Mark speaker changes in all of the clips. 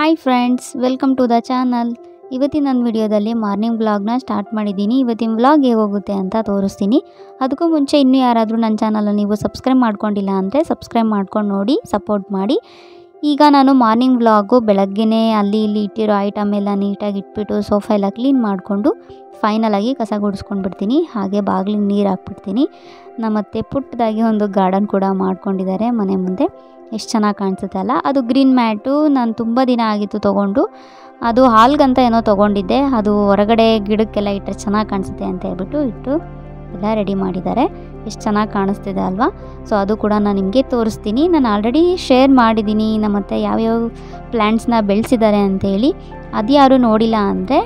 Speaker 1: Hi friends, welcome to the channel. ಇವತ್ತಿನ ನನ್ನ ವಿಡಿಯೋದಲ್ಲಿ ಮಾರ್ನಿಂಗ್ ವ್ಲಾಗ್ನ ಸ್ಟಾರ್ಟ್ ಮಾಡಿದ್ದೀನಿ. ಇವತ್ತಿನ ವ್ಲಾಗ್ ಹೇಗೆ ಹೋಗುತ್ತೆ ಅಂತ ತೋರಿಸ್ತೀನಿ. ಅದಕ್ಕೂ ಮುಂಚೆ ಇನ್ನೂ ಯಾರಾದರೂ ನನ್ನ ಚಾನಲ್ನ ನೀವು ಸಬ್ಸ್ಕ್ರೈಬ್ ಮಾಡ್ಕೊಂಡಿಲ್ಲ ಅಂದರೆ ಸಬ್ಸ್ಕ್ರೈಬ್ ಮಾಡ್ಕೊಂಡು ನೋಡಿ, ಸಪೋರ್ಟ್ ಮಾಡಿ. ಈಗ ನಾನು ಮಾರ್ನಿಂಗ್ ವ್ಲಾಗು ಬೆಳಗ್ಗೆನೇ ಅಲ್ಲಿ ಇಲ್ಲಿ ಇಟ್ಟಿರೋ ಐಟಮ್ ಎಲ್ಲ ನೀಟಾಗಿ ಇಟ್ಬಿಟ್ಟು ಸೋಫಾ ಎಲ್ಲ ಕ್ಲೀನ್ ಮಾಡಿಕೊಂಡು ಫೈನಲಾಗಿ ಕಸ ಗುಡಿಸ್ಕೊಂಡು ಬಿಡ್ತೀನಿ. ಹಾಗೆ ಬಾಗಿಲಿಗೆ ನೀರು ಹಾಕ್ಬಿಡ್ತೀನಿ. ನಮ್ಮತ್ತೆ ಪುಟ್ಟದಾಗಿ ಒಂದು ಗಾರ್ಡನ್ ಕೂಡ ಮಾಡ್ಕೊಂಡಿದ್ದಾರೆ ಮನೆ ಮುಂದೆ. ಎಷ್ಟು ಚೆನ್ನಾಗಿ ಕಾಣಿಸುತ್ತೆ ಅಲ್ಲ. ಅದು ಗ್ರೀನ್ ಮ್ಯಾಟು ನಾನು ತುಂಬ ದಿನ ಆಗಿತ್ತು ತೊಗೊಂಡು. ಅದು ಹಾಲ್ಗಂತ ಏನೋ ತೊಗೊಂಡಿದ್ದೆ. ಅದು ಹೊರಗಡೆ ಗಿಡಕ್ಕೆಲ್ಲ ಇಟ್ಟರೆ ಚೆನ್ನಾಗಿ ಕಾಣಿಸುತ್ತೆ ಅಂತ ಹೇಳ್ಬಿಟ್ಟು ಇಟ್ಟು ಎಲ್ಲ ರೆಡಿ ಮಾಡಿದ್ದಾರೆ. ಎಷ್ಟು ಚೆನ್ನಾಗಿ ಕಾಣಿಸ್ತಿದೆ ಅಲ್ವಾ. ಸೊ ಅದು ಕೂಡ ನಾನು ನಿಮಗೆ ತೋರಿಸ್ತೀನಿ. ನಾನು ಆಲ್ರೆಡಿ ಶೇರ್ ಮಾಡಿದ್ದೀನಿ ನಮ್ಮತ್ತೆ ಯಾವ್ಯಾವ ಪ್ಲ್ಯಾಂಟ್ಸ್ನ ಬೆಳೆಸಿದ್ದಾರೆ ಅಂತೇಳಿ. ಅದು ಯಾರು ನೋಡಿಲ್ಲ ಅಂದರೆ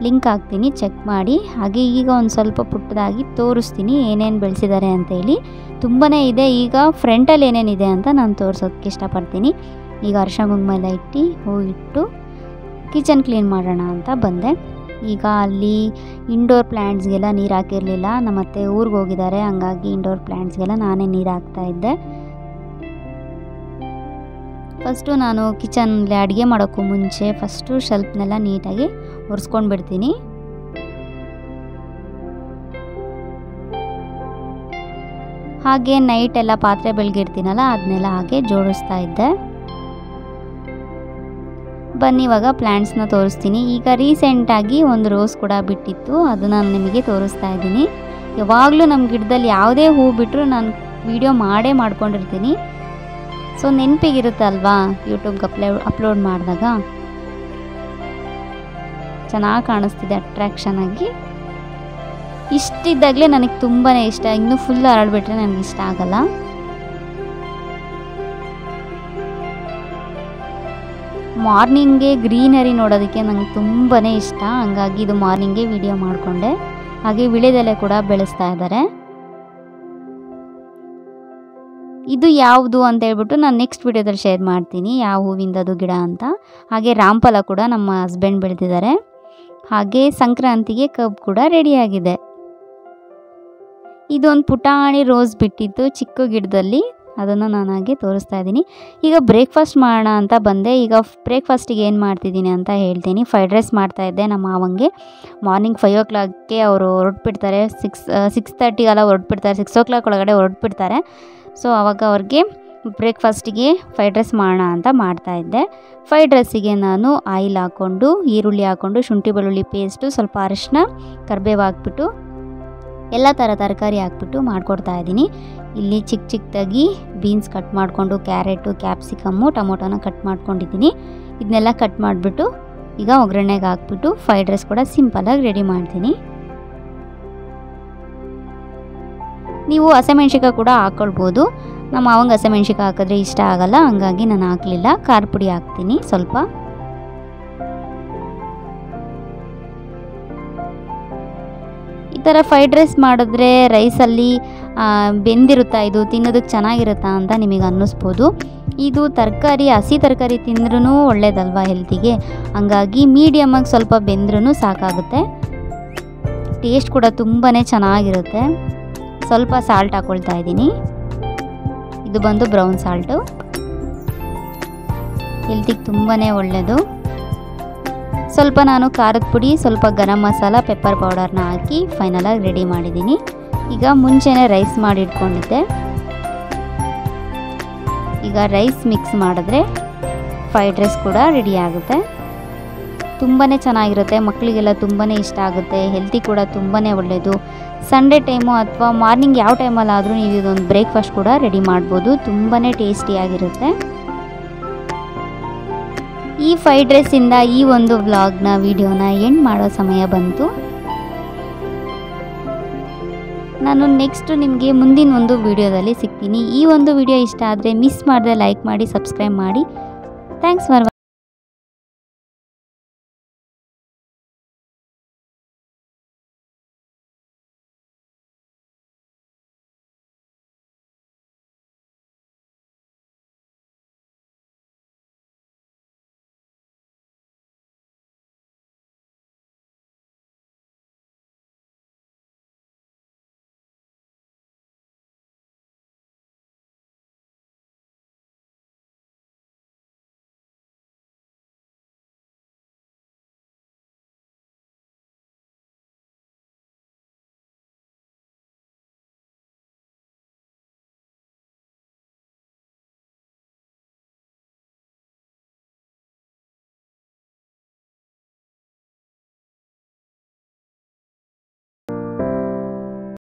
Speaker 1: ಲಿಂಕ್ ಹಾಕ್ತೀನಿ, ಚೆಕ್ ಮಾಡಿ. ಹಾಗೆ ಈಗ ಒಂದು ಸ್ವಲ್ಪ ಪುಟ್ಟದಾಗಿ ತೋರಿಸ್ತೀನಿ ಏನೇನು ಬೆಳೆಸಿದ್ದಾರೆ ಅಂತೇಳಿ. ತುಂಬಾ ಇದೆ. ಈಗ ಫ್ರಂಟಲ್ಲಿ ಏನೇನಿದೆ ಅಂತ ನಾನು ತೋರಿಸೋದಕ್ಕೆ ಇಷ್ಟಪಡ್ತೀನಿ. ಈಗ ಅರಿಶಿನ ಕುಂಕುಮ ಎಲ್ಲ ಇಟ್ಟು ಹೂ ಇಟ್ಟು ಕಿಚನ್ ಕ್ಲೀನ್ ಮಾಡೋಣ ಅಂತ ಬಂದೆ. ಈಗ ಅಲ್ಲಿ ಇಂಡೋರ್ ಪ್ಲ್ಯಾಂಟ್ಸ್ಗೆಲ್ಲ ನೀರು ಹಾಕಿರಲಿಲ್ಲ. ನಮ್ಮತ್ತೆ ಊರಿಗೆ ಹೋಗಿದ್ದಾರೆ, ಹಂಗಾಗಿ ಇಂಡೋರ್ ಪ್ಲ್ಯಾಂಟ್ಸ್ಗೆಲ್ಲ ನಾನೇ ನೀರು ಹಾಕ್ತಾಯಿದ್ದೆ. ಫಸ್ಟು ನಾನು ಕಿಚನಲ್ಲಿ ಅಡುಗೆ ಮಾಡೋಕ್ಕೂ ಮುಂಚೆ ಫಸ್ಟು ಶೆಲ್ಫ್ನೆಲ್ಲ ನೀಟಾಗಿ ಒರೆಸ್ಕೊಂಡು ಬಿಡ್ತೀನಿ. ಹಾಗೆ ನೈಟ್ ಎಲ್ಲ ಪಾತ್ರೆ ಬೆಳಗಿರ್ತೀನಲ್ಲ ಅದನ್ನೆಲ್ಲ ಹಾಗೆ ಜೋಡಿಸ್ತಾ ಇದ್ದೆ. ಬನ್ನಿ ಇವಾಗ ಪ್ಲ್ಯಾಂಟ್ಸ್ನ ತೋರಿಸ್ತೀನಿ. ಈಗ ರೀಸೆಂಟಾಗಿ ಒಂದು ರೋಸ್ ಕೂಡ ಬಿಟ್ಟಿತ್ತು, ಅದು ನಾನು ನಿಮಗೆ ತೋರಿಸ್ತಾ ಇದ್ದೀನಿ. ಯಾವಾಗಲೂ ನಮ್ಮ ಗಿಡದಲ್ಲಿ ಯಾವುದೇ ಹೂ ಬಿಟ್ಟರು ನಾನು ವಿಡಿಯೋ ಮಾಡ್ಕೊಂಡಿರ್ತೀನಿ. ಸೊ ನೆನಪಿಗಿರುತ್ತಲ್ವಾ ಯೂಟ್ಯೂಬ್ಗೆ ಅಪ್ಲೋಡ್ ಮಾಡಿದಾಗ. ಚೆನ್ನಾಗಿ ಕಾಣಿಸ್ತಿದೆ ಅಟ್ರಾಕ್ಷನ್ ಆಗಿ. ಇಷ್ಟಿದ್ದಾಗಲೇ ನನಗೆ ತುಂಬಾ ಇಷ್ಟ. ಇನ್ನೂ ಫುಲ್ ಹರಡ್ಬಿಟ್ರೆ ನನಗೆ ಇಷ್ಟ ಆಗಲ್ಲ. ಮಾರ್ನಿಂಗ್ಗೆ ಗ್ರೀನರಿ ನೋಡೋದಕ್ಕೆ ನನಗೆ ತುಂಬಾ ಇಷ್ಟ. ಹಂಗಾಗಿ ಇದು ಮಾರ್ನಿಂಗೇ ವಿಡಿಯೋ ಮಾಡಿಕೊಂಡೆ. ಹಾಗೆ ವಿಳೆದೆಲೆ ಕೂಡ ಬೆಳೆಸ್ತಾ ಇದ್ದಾರೆ. ಇದು ಯಾವುದು ಅಂತ ಹೇಳ್ಬಿಟ್ಟು ನಾನು ನೆಕ್ಸ್ಟ್ ವಿಡಿಯೋದಲ್ಲಿ ಶೇರ್ ಮಾಡ್ತೀನಿ, ಯಾವ ಹೂವಿಂದದು ಗಿಡ ಅಂತ. ಹಾಗೆ ರಾಮಫಲ ಕೂಡ ನಮ್ಮ ಹಸ್ಬೆಂಡ್ ಬೆಳೆದಿದ್ದಾರೆ. ಹಾಗೆ ಸಂಕ್ರಾಂತಿಗೆ ಕಬ್ಬು ಕೂಡ ರೆಡಿಯಾಗಿದೆ. ಇದೊಂದು ಪುಟಾಣಿ ರೋಸ್ ಬಿಟ್ಟಿತ್ತು ಚಿಕ್ಕ ಗಿಡದಲ್ಲಿ, ಅದನ್ನು ನಾನು ಹಾಗೆ ತೋರಿಸ್ತಾ ಇದ್ದೀನಿ. ಈಗ ಬ್ರೇಕ್ಫಾಸ್ಟ್ ಮಾಡೋಣ ಅಂತ ಬಂದೆ. ಈಗ ಬ್ರೇಕ್ಫಾಸ್ಟಿಗೆ ಏನು ಮಾಡ್ತಿದ್ದೀನಿ ಅಂತ ಹೇಳ್ತೀನಿ. ಫ್ರೈಡ್ ರೈಸ್ ಮಾಡ್ತಾಯಿದ್ದೆ ನಮ್ಮ ಮಾವಂಗೆ. ಮಾರ್ನಿಂಗ್ 5 o'clockಗೆ ಅವರು ಹೊರಟ್ಬಿಡ್ತಾರೆ. 6:30ಗೆಲ್ಲ ಹೊರಟ್ಬಿಡ್ತಾರೆ. 6 o'clock ಒಳಗಡೆ ಹೊರಟ್ಬಿಡ್ತಾರೆ. ಸೊ ಆವಾಗ ಅವ್ರಿಗೆ ಬ್ರೇಕ್ಫಾಸ್ಟಿಗೆ ಫ್ರೈಡ್ ರೈಸ್ ಮಾಡೋಣ ಅಂತ ಮಾಡ್ತಾಯಿದ್ದೆ. ಫ್ರೈಡ್ ರೈಸಿಗೆ ನಾನು ಆಯಿಲ್ ಹಾಕ್ಕೊಂಡು, ಈರುಳ್ಳಿ ಹಾಕ್ಕೊಂಡು, ಶುಂಠಿ ಬೆಳ್ಳುಳ್ಳಿ ಪೇಸ್ಟು, ಸ್ವಲ್ಪ ಅರಿಶಿನ, ಕರಿಬೇವು ಹಾಕ್ಬಿಟ್ಟು ಎಲ್ಲ ಥರ ತರಕಾರಿ ಹಾಕ್ಬಿಟ್ಟು ಮಾಡ್ಕೊಡ್ತಾಯಿದ್ದೀನಿ. ಇಲ್ಲಿ ಚಿಕ್ಕ ಚಿಕ್ಕದಾಗಿ ಬೀನ್ಸ್ ಕಟ್ ಮಾಡಿಕೊಂಡು, ಕ್ಯಾರೆಟು, ಕ್ಯಾಪ್ಸಿಕಮ್ಮು, ಟೊಮೊಟೊನ ಕಟ್ ಮಾಡ್ಕೊಂಡಿದ್ದೀನಿ. ಇದನ್ನೆಲ್ಲ ಕಟ್ ಮಾಡಿಬಿಟ್ಟು ಈಗ ಒಗ್ಗರಣೆಗೆ ಹಾಕ್ಬಿಟ್ಟು ಫ್ರೈಡ್ ರೈಸ್ ಕೂಡ ಸಿಂಪಲಾಗಿ ರೆಡಿ ಮಾಡ್ತೀನಿ. ನೀವು ಹಸಿಮೆಣ್ಸಿಕಾಯಿ ಕೂಡ ಹಾಕ್ಕೊಳ್ಬೋದು. ನಮ್ಮ ಮಾವಂಗೆ ಹಸಿಮೆಣ್ಸಿಕಾಯಿ ಹಾಕಿದ್ರೆ ಇಷ್ಟ ಆಗಲ್ಲ, ಹಂಗಾಗಿ ನಾನು ಹಾಕಲಿಲ್ಲ. ಖಾರ ಪುಡಿ ಹಾಕ್ತೀನಿ ಸ್ವಲ್ಪ. ಈ ಥರ ಫ್ರೈಡ್ ರೈಸ್ ಮಾಡಿದ್ರೆ ರೈಸಲ್ಲಿ ಬೆಂದಿರುತ್ತಾ, ಇದು ತಿನ್ನೋದಕ್ಕೆ ಚೆನ್ನಾಗಿರುತ್ತಾ ಅಂತ ನಿಮಗೆ ಅನ್ನಿಸ್ಬೋದು. ಇದು ತರಕಾರಿ, ಹಸಿ ತರಕಾರಿ ತಿಂದ್ರೂ ಒಳ್ಳೇದಲ್ವ ಹೆಲ್ತಿಗೆ. ಹಂಗಾಗಿ ಮೀಡಿಯಮಾಗಿ ಸ್ವಲ್ಪ ಬೆಂದ್ರೂ ಸಾಕಾಗುತ್ತೆ. ಟೇಸ್ಟ್ ಕೂಡ ತುಂಬಾ ಚೆನ್ನಾಗಿರುತ್ತೆ. ಸ್ವಲ್ಪ ಸಾಲ್ಟ್ ಹಾಕ್ಕೊಳ್ತಾ ಇದ್ದೀನಿ. ಇದು ಬಂದು ಬ್ರೌನ್ ಸಾಲ್ಟು, ಹೆಲ್ತಿಗೆ ತುಂಬಾ ಒಳ್ಳೆಯದು. ಸ್ವಲ್ಪ ನಾನು ಖಾರದ ಪುಡಿ, ಸ್ವಲ್ಪ ಗರಂ ಮಸಾಲ, ಪೆಪ್ಪರ್ ಪೌಡರ್ನ ಹಾಕಿ ಫೈನಲಾಗಿ ರೆಡಿ ಮಾಡಿದ್ದೀನಿ. ಈಗ ಮುಂಚೆನೇ ರೈಸ್ ಮಾಡಿ ಇಟ್ಕೊಂಡಿದ್ದೆ. ಈಗ ರೈಸ್ ಮಿಕ್ಸ್ ಮಾಡಿದ್ರೆ ಫ್ರೈಡ್ ರೈಸ್ ಕೂಡ ರೆಡಿ ಆಗುತ್ತೆ. ತುಂಬಾ ಚೆನ್ನಾಗಿರುತ್ತೆ. ಮಕ್ಕಳಿಗೆಲ್ಲ ತುಂಬಾ ಇಷ್ಟ ಆಗುತ್ತೆ. ಹೆಲ್ತಿ ಕೂಡ ತುಂಬಾ ಒಳ್ಳೆಯದು. ಸಂಡೇ ಟೈಮು ಅಥವಾ ಮಾರ್ನಿಂಗ್ ಯಾವ ಟೈಮಲ್ಲಾದರೂ ನೀವು ಇದೊಂದು ಬ್ರೇಕ್ಫಾಸ್ಟ್ ಕೂಡ ರೆಡಿ ಮಾಡ್ಬೋದು. ತುಂಬಾ ಟೇಸ್ಟಿಯಾಗಿರುತ್ತೆ. ಈ ಫ್ರೈಡ್ ರೈಸಿಂದ ಈ ಒಂದು ವ್ಲಾಗ್ನ ವಿಡಿಯೋನ ಎಂಡ್ ಮಾಡೋ ಸಮಯ ಬಂತು. ನಾನು ನೆಕ್ಸ್ಟ್ ನಿಮಗೆ ಮುಂದಿನ ಒಂದು ವಿಡಿಯೋದಲ್ಲಿ ಸಿಗ್ತೀನಿ. ಈ ಒಂದು ವಿಡಿಯೋ ಇಷ್ಟ ಆದರೆ ಮಿಸ್ ಮಾಡದೆ ಲೈಕ್ ಮಾಡಿ, ಸಬ್ಸ್ಕ್ರೈಬ್ ಮಾಡಿ. Thanks for